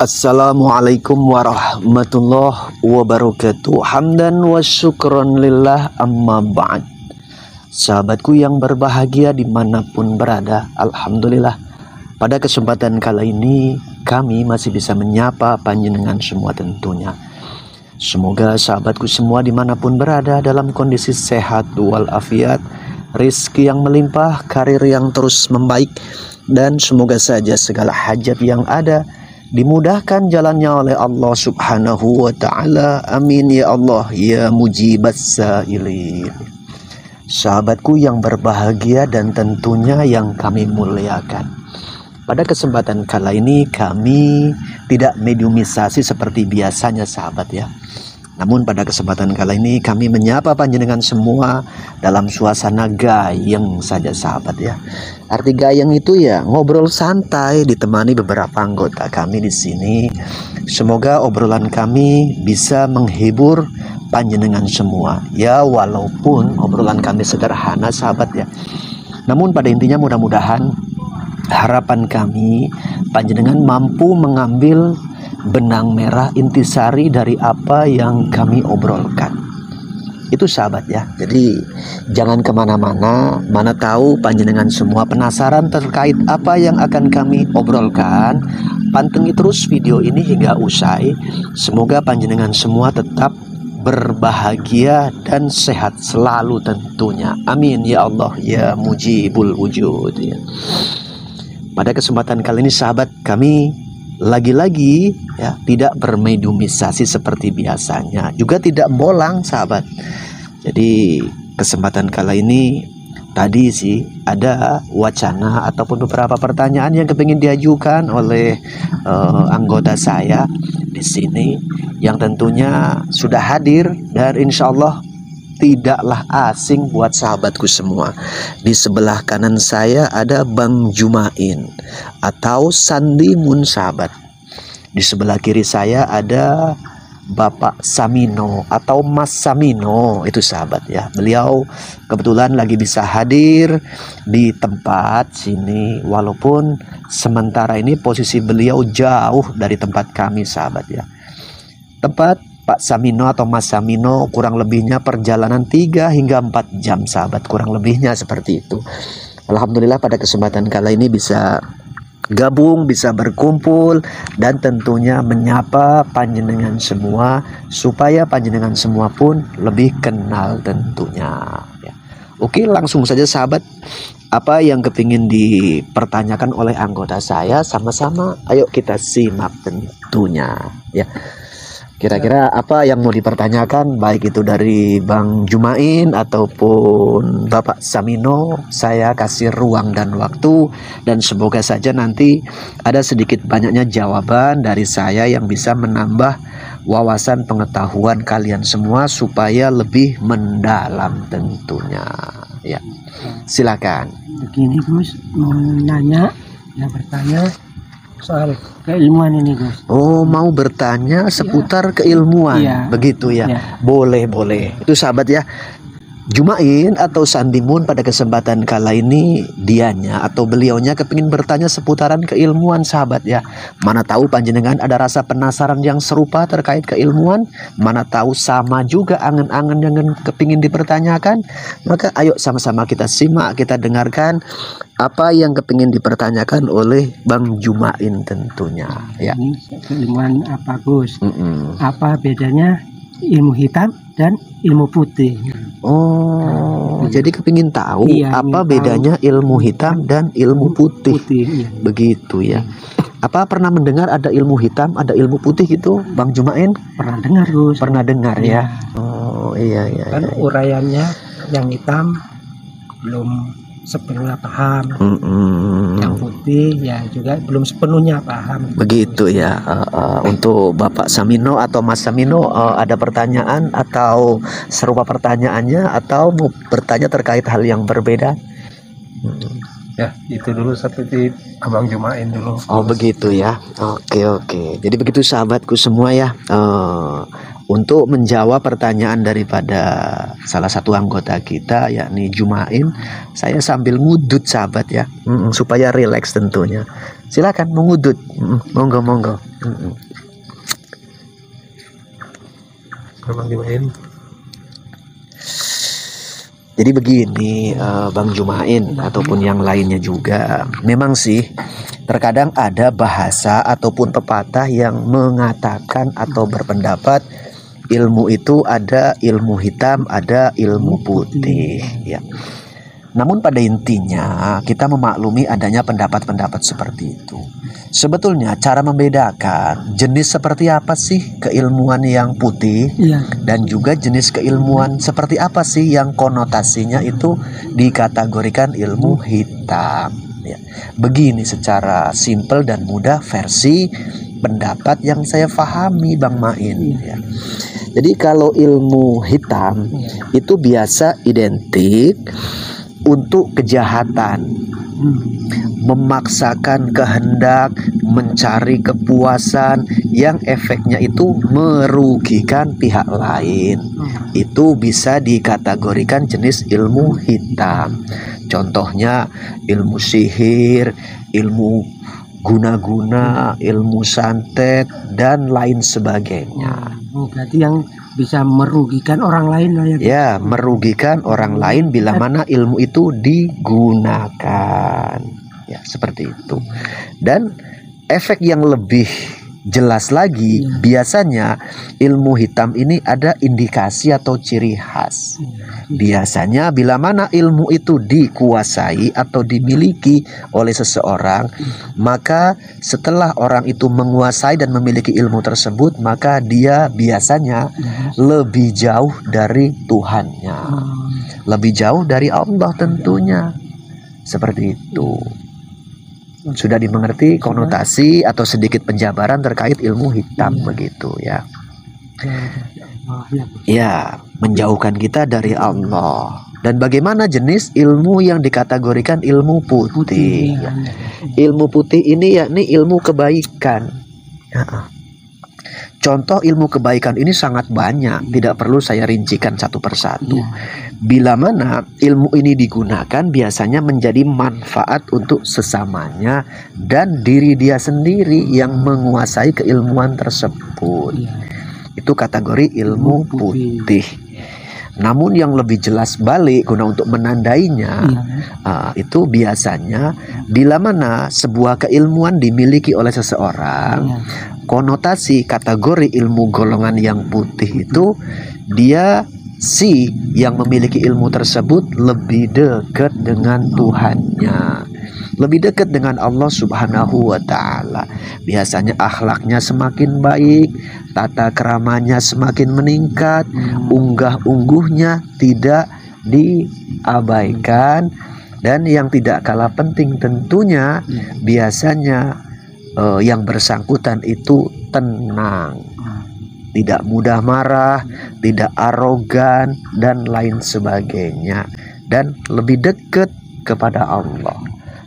Assalamualaikum warahmatullahi wabarakatuh. Hamdan wa syukron lillah, amma ba'd. Sahabatku yang berbahagia dimanapun berada, alhamdulillah, pada kesempatan kali ini kami masih bisa menyapa panjenengan semua tentunya. Semoga sahabatku semua dimanapun berada dalam kondisi sehat walafiat, rizki yang melimpah, karir yang terus membaik, dan semoga saja segala hajat yang ada dimudahkan jalannya oleh Allah subhanahu wa ta'ala. Amin ya Allah ya mujibas sa'ilin. Sahabatku yang berbahagia dan tentunya yang kami muliakan, pada kesempatan kali ini kami tidak mediumisasi seperti biasanya sahabat ya. Namun pada kesempatan kali ini kami menyapa panjenengan semua dalam suasana gayeng saja sahabat ya. Arti gayeng itu ya ngobrol santai ditemani beberapa anggota kami di sini. Semoga obrolan kami bisa menghibur panjenengan semua ya, walaupun obrolan kami sederhana sahabat ya. Namun pada intinya mudah-mudahan harapan kami panjenengan mampu mengambil benang merah intisari dari apa yang kami obrolkan. Itu sahabat ya. Jadi jangan kemana-mana, mana tahu panjenengan semua penasaran terkait apa yang akan kami obrolkan. Pantengin terus video ini hingga usai. Semoga panjenengan semua tetap berbahagia dan sehat selalu tentunya. Amin ya Allah ya mujibul wujud ya. Pada kesempatan kali ini sahabat, kami lagi-lagi ya tidak bermediumisasi seperti biasanya, juga tidak bolang sahabat. Jadi kesempatan kali ini tadi sih ada wacana ataupun beberapa pertanyaan yang kepingin diajukan oleh anggota saya di sini, yang tentunya sudah hadir dan insya Allah tidaklah asing buat sahabatku semua. Di sebelah kanan saya ada Bang Jumain atau Sandi Mun sahabat. Di sebelah kiri saya ada Bapak Samino atau Mas Samino itu sahabat ya. Beliau kebetulan lagi bisa hadir di tempat sini, walaupun sementara ini posisi beliau jauh dari tempat kami sahabat ya. Tempat Pak Samino atau Mas Samino kurang lebihnya perjalanan 3 hingga 4 jam sahabat, kurang lebihnya seperti itu. Alhamdulillah pada kesempatan kali ini bisa gabung, bisa berkumpul, dan tentunya menyapa panjenengan semua supaya panjenengan semua pun lebih kenal tentunya ya. Oke, langsung saja sahabat, apa yang kepingin dipertanyakan oleh anggota saya, sama-sama ayo kita simak tentunya ya. Kira-kira apa yang mau dipertanyakan, baik itu dari Bang Jumain ataupun Bapak Samino, saya kasih ruang dan waktu, dan semoga saja nanti ada sedikit banyaknya jawaban dari saya yang bisa menambah wawasan pengetahuan kalian semua supaya lebih mendalam tentunya ya. Silakan. Begini Gus, mau nanya ya, bertanya soal keilmuan ini Gus. Oh, mau bertanya seputar keilmuan, begitu ya? Boleh. Itu sahabat ya. Jumain atau Sandimun pada kesempatan kala ini dianya atau beliaunya kepingin bertanya seputaran keilmuan sahabat ya. Mana tahu panjenengan ada rasa penasaran yang serupa terkait keilmuan, mana tahu sama juga angan-angan yang kepingin dipertanyakan. Maka ayo sama-sama kita simak, kita dengarkan apa yang kepingin dipertanyakan oleh Bang Jumain tentunya ya. Ini keilmuan apa Gus? Apa bedanya ilmu hitam dan ilmu putih? Oh, jadi kepingin tahu apa bedanya ilmu hitam dan ilmu putih. Begitu ya. Apa pernah mendengar ada ilmu hitam, ada ilmu putih gitu, Bang Jumain? Pernah dengar Gus. Pernah dengar ya. Oh iya. Kan uraiannya yang hitam belum sepenuhnya paham, yang putih ya juga belum sepenuhnya paham. Begitu ya. Untuk Bapak Samino atau Mas Samino, ada pertanyaan atau serupa pertanyaannya, atau mau bertanya terkait hal yang berbeda? Ya, itu dulu seperti Abang Jumain dulu. Oh begitu ya. Oke. Jadi begitu sahabatku semua ya. Untuk menjawab pertanyaan daripada salah satu anggota kita yakni Jumain, saya sambil ngudut sahabat ya, supaya rileks tentunya. Silakan mengudut. Monggo monggo. Abang Jumain. Jadi begini, Bang Jumain ataupun yang lainnya juga, memang sih terkadang ada bahasa ataupun pepatah yang mengatakan atau berpendapat ilmu itu ada ilmu hitam, ada ilmu putih, ya. Namun pada intinya kita memaklumi adanya pendapat-pendapat seperti itu. Sebetulnya cara membedakan jenis seperti apa sih keilmuan yang putih dan juga jenis keilmuan seperti apa sih yang konotasinya itu dikategorikan ilmu hitam, ya. Begini secara simpel dan mudah versi pendapat yang saya pahami, Bang Main, ya. Jadi kalau ilmu hitam itu biasa identik untuk kejahatan, memaksakan kehendak, mencari kepuasan yang efeknya itu merugikan pihak lain. Itu bisa dikategorikan jenis ilmu hitam. Contohnya ilmu sihir, ilmu guna-guna, ilmu santet, dan lain sebagainya. Berarti yang bisa merugikan orang lain lah ya. Ya, merugikan orang lain bila mana ilmu itu digunakan. Ya, seperti itu. Dan efek yang lebih jelas lagi, biasanya ilmu hitam ini ada indikasi atau ciri khas. Biasanya bila mana ilmu itu dikuasai atau dimiliki oleh seseorang, maka setelah orang itu menguasai dan memiliki ilmu tersebut, maka dia biasanya lebih jauh dari Tuhannya, lebih jauh dari Allah tentunya. Seperti itu. Sudah dimengerti konotasi atau sedikit penjabaran terkait ilmu hitam, begitu ya. Ya, menjauhkan kita dari Allah. Dan bagaimana jenis ilmu yang dikategorikan ilmu putih? Ya. Ilmu putih ini yakni ilmu kebaikan. Contoh ilmu kebaikan ini sangat banyak, tidak perlu saya rincikan satu persatu. Bila mana ilmu ini digunakan biasanya menjadi manfaat untuk sesamanya dan diri dia sendiri yang menguasai keilmuan tersebut. Itu kategori ilmu putih. Namun yang lebih jelas balik guna untuk menandainya, itu biasanya bila mana sebuah keilmuan dimiliki oleh seseorang, konotasi kategori ilmu golongan yang putih itu dia si yang memiliki ilmu tersebut lebih dekat dengan Tuhannya, lebih dekat dengan Allah Subhanahu wa Ta'ala. Biasanya akhlaknya semakin baik, tata keramanya semakin meningkat, unggah-ungguhnya tidak diabaikan, dan yang tidak kalah penting tentunya biasanya yang bersangkutan itu tenang, tidak mudah marah, tidak arogan, dan lain sebagainya, dan lebih dekat kepada Allah.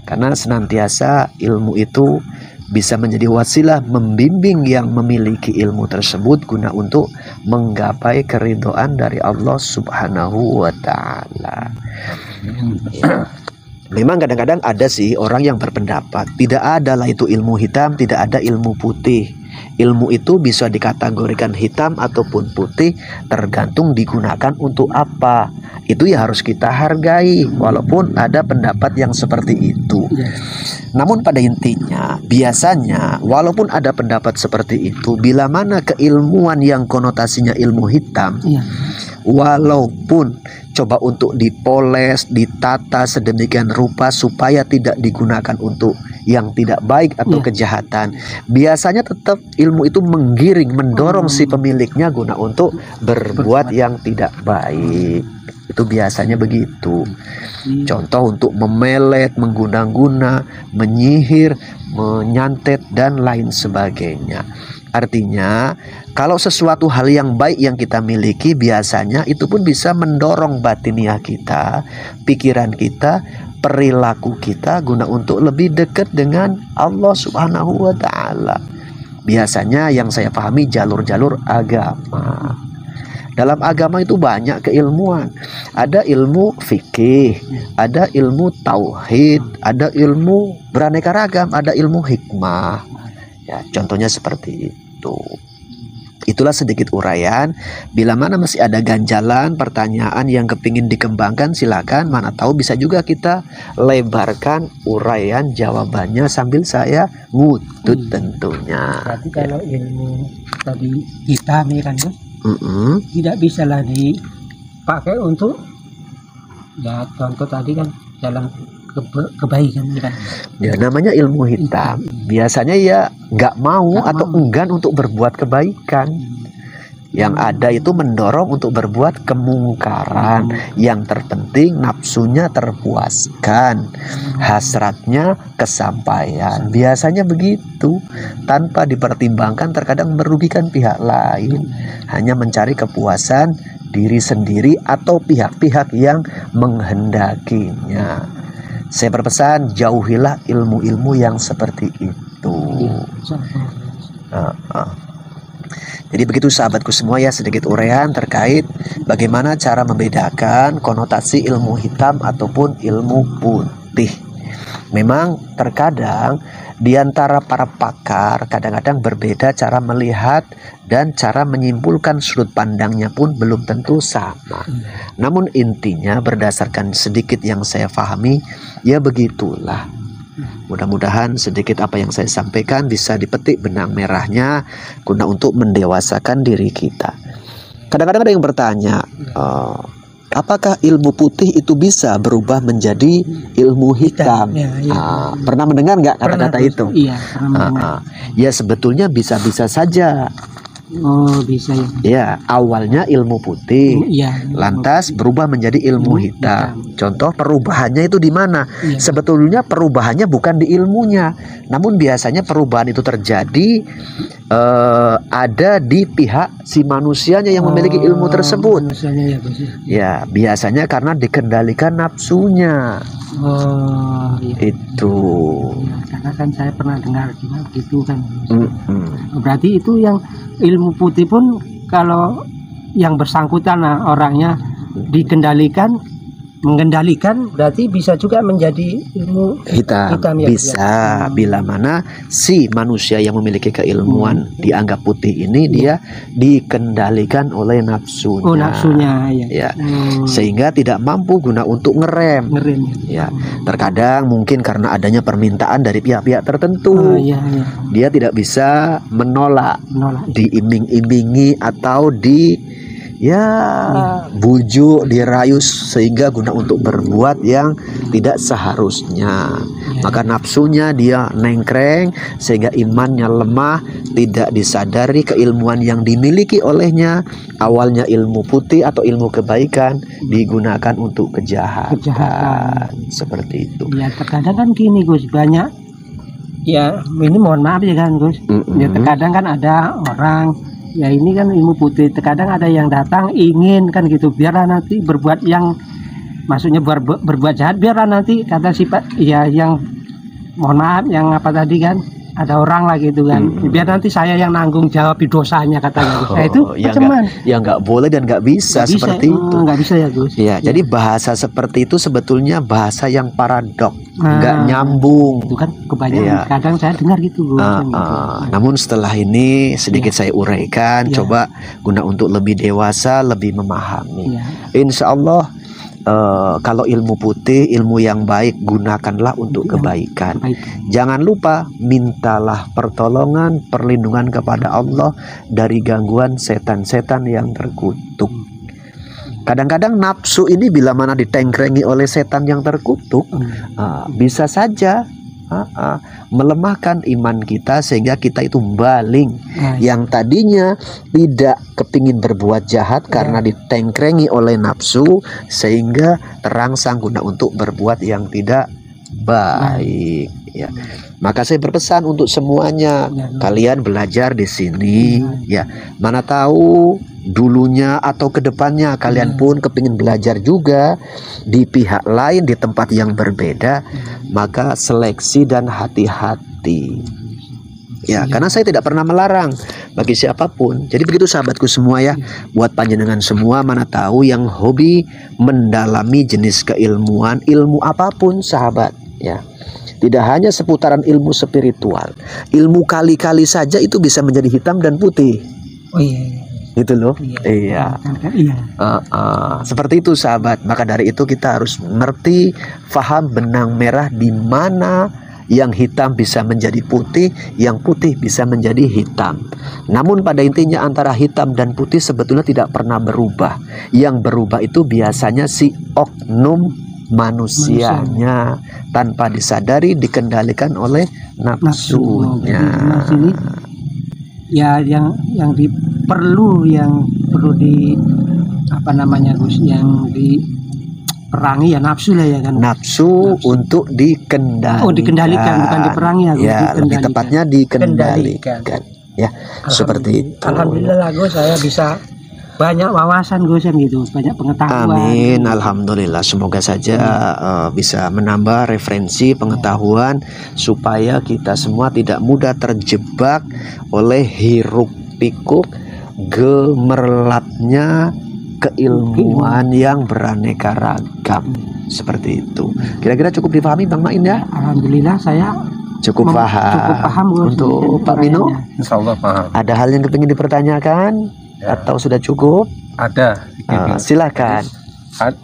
Karena senantiasa ilmu itu bisa menjadi wasilah membimbing yang memiliki ilmu tersebut guna untuk menggapai keridhaan dari Allah Subhanahu wa Ta'ala. Memang kadang-kadang ada sih orang yang berpendapat tidak ada lah itu ilmu hitam, tidak ada ilmu putih. Ilmu itu bisa dikategorikan hitam ataupun putih, tergantung digunakan untuk apa. Itu ya harus kita hargai walaupun ada pendapat yang seperti itu. Namun pada intinya biasanya walaupun ada pendapat seperti itu, bila mana keilmuan yang konotasinya ilmu hitam, walaupun coba untuk dipoles, ditata sedemikian rupa supaya tidak digunakan untuk yang tidak baik atau kejahatan, biasanya tetap ilmu itu menggiring, mendorong si pemiliknya guna untuk berbuat yang tidak baik. Itu biasanya begitu. Contoh untuk memelet, mengguna-guna, menyihir, menyantet, dan lain sebagainya. Artinya kalau sesuatu hal yang baik yang kita miliki, biasanya itu pun bisa mendorong batiniah kita, pikiran kita, perilaku kita guna untuk lebih dekat dengan Allah Subhanahu wa Ta'ala. Biasanya yang saya pahami jalur-jalur agama. Dalam agama itu banyak keilmuan. Ada ilmu fikih, ada ilmu tauhid, ada ilmu beraneka ragam, ada ilmu hikmah. Ya, contohnya seperti itu. Itulah sedikit uraian. Bila mana masih ada ganjalan, pertanyaan yang kepingin dikembangkan, silakan. Mana tahu bisa juga kita lebarkan uraian jawabannya sambil saya ngutut tentunya. Berarti kalau ilmu tadi hitam ya kan Gus, tidak bisa lah dipakai untuk ya contoh tadi kan dalam kebaikan ya kan. Ya namanya ilmu hitam. Biasanya ya nggak mau atau enggan untuk berbuat kebaikan. Yang ada itu mendorong untuk berbuat kemungkaran. Yang terpenting nafsunya terpuaskan, hasratnya kesampaian. Biasanya begitu, tanpa dipertimbangkan terkadang merugikan pihak lain. Hanya mencari kepuasan diri sendiri atau pihak-pihak yang menghendakinya. Saya berpesan, jauhilah ilmu-ilmu yang seperti itu. Jadi begitu sahabatku semua ya, sedikit uraian terkait bagaimana cara membedakan konotasi ilmu hitam ataupun ilmu putih. Memang terkadang di antara para pakar kadang-kadang berbeda cara melihat dan cara menyimpulkan sudut pandangnya pun belum tentu sama. Namun intinya berdasarkan sedikit yang saya pahami, ya begitulah. Mudah-mudahan sedikit apa yang saya sampaikan bisa dipetik benang merahnya guna untuk mendewasakan diri kita. Kadang-kadang ada yang bertanya, apakah ilmu putih itu bisa berubah menjadi ilmu hitam? Pernah mendengar nggak kata-kata itu? Iya, pernah mendengar. Ya sebetulnya bisa-bisa saja. Oh bisa ya. Ya awalnya ilmu putih, lantas berubah menjadi ilmu hitam. Contoh perubahannya itu di mana? Sebetulnya perubahannya bukan di ilmunya, namun biasanya perubahan itu terjadi ada di pihak si manusianya yang memiliki ilmu tersebut. Ya biasanya karena dikendalikan nafsunya. Itu. Karena kan saya pernah dengar juga gitu kan. Berarti itu yang ilmu putih pun kalau yang bersangkutan orangnya mengendalikan berarti bisa juga menjadi ilmu hitam ya, bisa bila mana si manusia yang memiliki keilmuan dianggap putih ini dia dikendalikan oleh nafsunya. Nafsunya ya. Sehingga tidak mampu guna untuk ngerem ya. Terkadang mungkin karena adanya permintaan dari pihak-pihak tertentu, dia tidak bisa menolak. Diiming-imingi atau bujuk, dirayu sehingga guna untuk berbuat yang tidak seharusnya. Maka nafsunya dia nengkreng sehingga imannya lemah, tidak disadari keilmuan yang dimiliki olehnya. Awalnya ilmu putih atau ilmu kebaikan digunakan untuk kejahatan. Seperti itu. Ya terkadang kan gini Gus, banyak ya ini mohon maaf ya kan Gus. Ya terkadang kan ada orang ya ini kan ilmu putih, terkadang ada yang datang ingin kan gitu biarlah nanti berbuat yang maksudnya berbuat jahat, biarlah nanti kata sifat ya yang mohon maaf yang apa tadi kan ada orang lah gitu kan, biar nanti saya yang nanggung jawab dosanya katanya. Nah itu cuman ya nggak boleh dan nggak bisa seperti itu. Nggak bisa ya Gus. Ya, jadi bahasa seperti itu sebetulnya bahasa yang paradok, nggak nyambung. Itu kan kebanyakan kadang saya dengar gitu Gus. Namun setelah ini sedikit saya uraikan, coba guna untuk lebih dewasa, lebih memahami. Insya Allah kalau ilmu putih, ilmu yang baik, gunakanlah untuk kebaikan. Jangan lupa mintalah pertolongan, perlindungan kepada Allah dari gangguan setan-setan yang terkutuk. Kadang-kadang nafsu ini bila mana ditengkrengi oleh setan yang terkutuk, bisa saja melemahkan iman kita sehingga kita itu baling. Yang tadinya tidak kepingin berbuat jahat karena ditengkrengi oleh nafsu sehingga terangsang guna untuk berbuat yang tidak baik. Ya. Maka saya berpesan untuk semuanya, kalian belajar di sini ya. Mana tahu dulunya atau kedepannya kalian pun kepingin belajar juga di pihak lain, di tempat yang berbeda, maka seleksi dan hati-hati ya, karena saya tidak pernah melarang bagi siapapun. Jadi begitu sahabatku semua ya, buat panjenengan semua mana tahu yang hobi mendalami jenis keilmuan, ilmu apapun sahabat ya. Tidak hanya seputaran ilmu spiritual, ilmu kali-kali saja itu bisa menjadi hitam dan putih. Oh iya. Gitu loh. Iya. Iya. Seperti itu sahabat. Maka dari itu kita harus ngerti, faham benang merah di mana yang hitam bisa menjadi putih, yang putih bisa menjadi hitam. Namun pada intinya antara hitam dan putih sebetulnya tidak pernah berubah. Yang berubah itu biasanya si oknum manusianya tanpa disadari, dikendalikan oleh nafsunya. Jadi, ya yang perlu di apa namanya Gus, yang diperangi ya nafsu lah ya kan. Nafsu untuk dikendalikan. Oh, dikendalikan bukan diperangi ya. Ya, lebih tepatnya dikendalikan. Ya, seperti itu. Alhamdulillah Gus, saya bisa banyak wawasan Gus gitu, banyak pengetahuan. Amin, alhamdulillah. Semoga saja bisa menambah referensi pengetahuan supaya kita semua tidak mudah terjebak oleh hiruk pikuk gemerlapnya keilmuan yang beraneka ragam. Seperti itu. Kira-kira cukup dipahami Bang Main ya? Alhamdulillah saya cukup paham Gus. Untuk Pak Mino. Insya Allah paham. Ada hal yang ingin dipertanyakan? Ya. Atau sudah cukup? Ada. Silakan.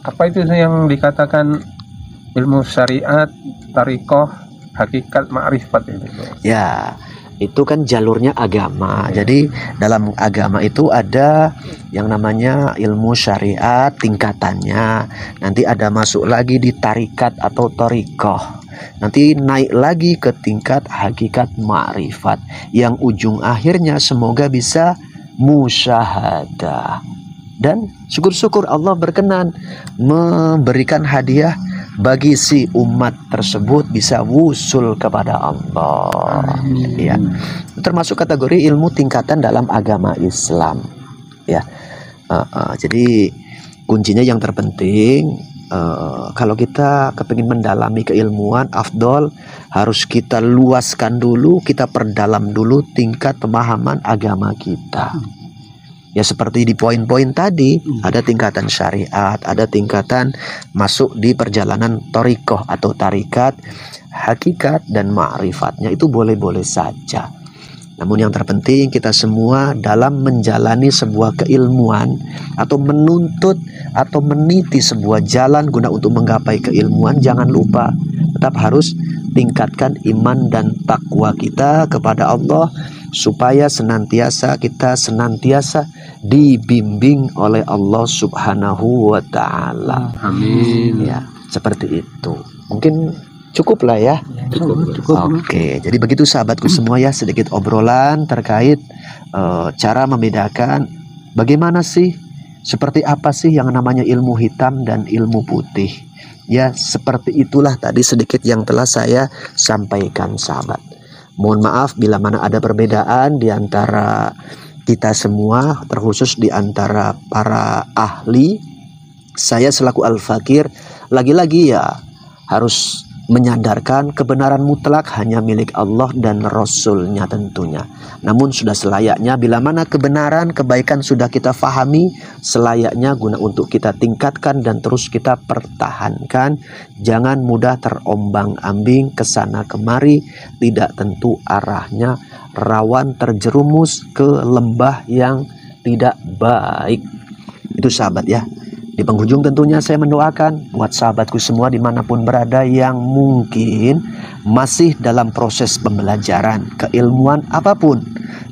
Apa itu yang dikatakan ilmu syariat, tarikoh, hakikat, ma'rifat itu? Ya, itu kan jalurnya agama. Jadi dalam agama itu ada yang namanya ilmu syariat tingkatannya. Nanti ada masuk lagi di tarikat atau tarikoh. Nanti naik lagi ke tingkat hakikat ma'rifat. Yang ujung akhirnya semoga bisa musyahadah. Dan syukur-syukur Allah berkenan memberikan hadiah bagi si umat tersebut bisa wusul kepada Allah. Ya, termasuk kategori ilmu tingkatan dalam agama Islam. Ya, jadi kuncinya yang terpenting, kalau kita kepingin mendalami keilmuan, afdol harus kita luaskan dulu, kita perdalam dulu tingkat pemahaman agama kita. Ya seperti di poin-poin tadi, ada tingkatan syariat, ada tingkatan masuk di perjalanan torikoh atau tarikat, hakikat dan ma'rifatnya itu boleh-boleh saja. Namun yang terpenting kita semua dalam menjalani sebuah keilmuan atau menuntut atau meniti sebuah jalan guna untuk menggapai keilmuan, jangan lupa tetap harus tingkatkan iman dan takwa kita kepada Allah supaya kita senantiasa dibimbing oleh Allah Subhanahu wa taala. Amin. Ya, seperti itu. Mungkin cukup lah ya. Cukup. Oke, jadi begitu sahabatku semua ya, sedikit obrolan terkait cara membedakan bagaimana sih, seperti apa sih yang namanya ilmu hitam dan ilmu putih. Ya, seperti itulah tadi sedikit yang telah saya sampaikan sahabat. Mohon maaf bila mana ada perbedaan di antara kita semua, terkhusus di antara para ahli. Saya selaku al-fakir lagi-lagi ya harus menyadarkan kebenaran mutlak hanya milik Allah dan Rasulnya tentunya. Namun sudah selayaknya bila mana kebenaran, kebaikan sudah kita fahami, selayaknya guna untuk kita tingkatkan dan terus kita pertahankan. Jangan mudah terombang-ambing kesana kemari, tidak tentu arahnya, rawan terjerumus ke lembah yang tidak baik. Itu sahabat ya. Di penghujung tentunya saya mendoakan buat sahabatku semua dimanapun berada yang mungkin masih dalam proses pembelajaran keilmuan apapun.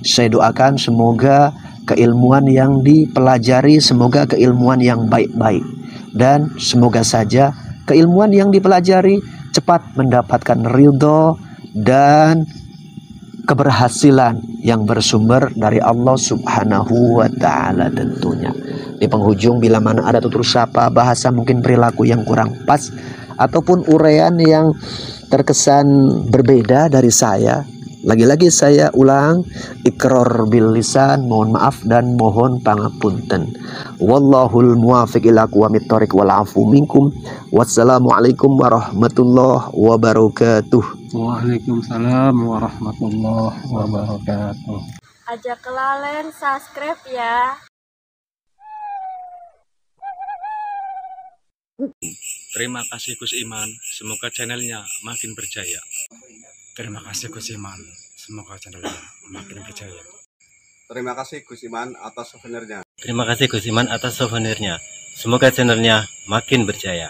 Saya doakan semoga keilmuan yang dipelajari, semoga keilmuan yang baik-baik. Dan semoga saja keilmuan yang dipelajari cepat mendapatkan ridho dan keberhasilan yang bersumber dari Allah Subhanahu wa ta'ala tentunya. Di penghujung bila mana ada tutur sapa, bahasa mungkin perilaku yang kurang pas ataupun uraian yang terkesan berbeda dari saya, lagi-lagi saya ulang, iqrar bil lisan, mohon maaf dan mohon pangapunten. Wallahul muwafiq ila aqwamit thoriq wal afu minkum. Wassalamualaikum warahmatullahi wabarakatuh. Waalaikumsalam warahmatullahi wabarakatuh. Aja kelalen subscribe ya. Terima kasih Gus Iman, semoga channelnya makin berjaya. Terima kasih Gus Iman, semoga channelnya makin berjaya. Terima kasih Gus Iman atas souvenirnya. Terima kasih Gus Iman atas souvenirnya, semoga channelnya makin berjaya.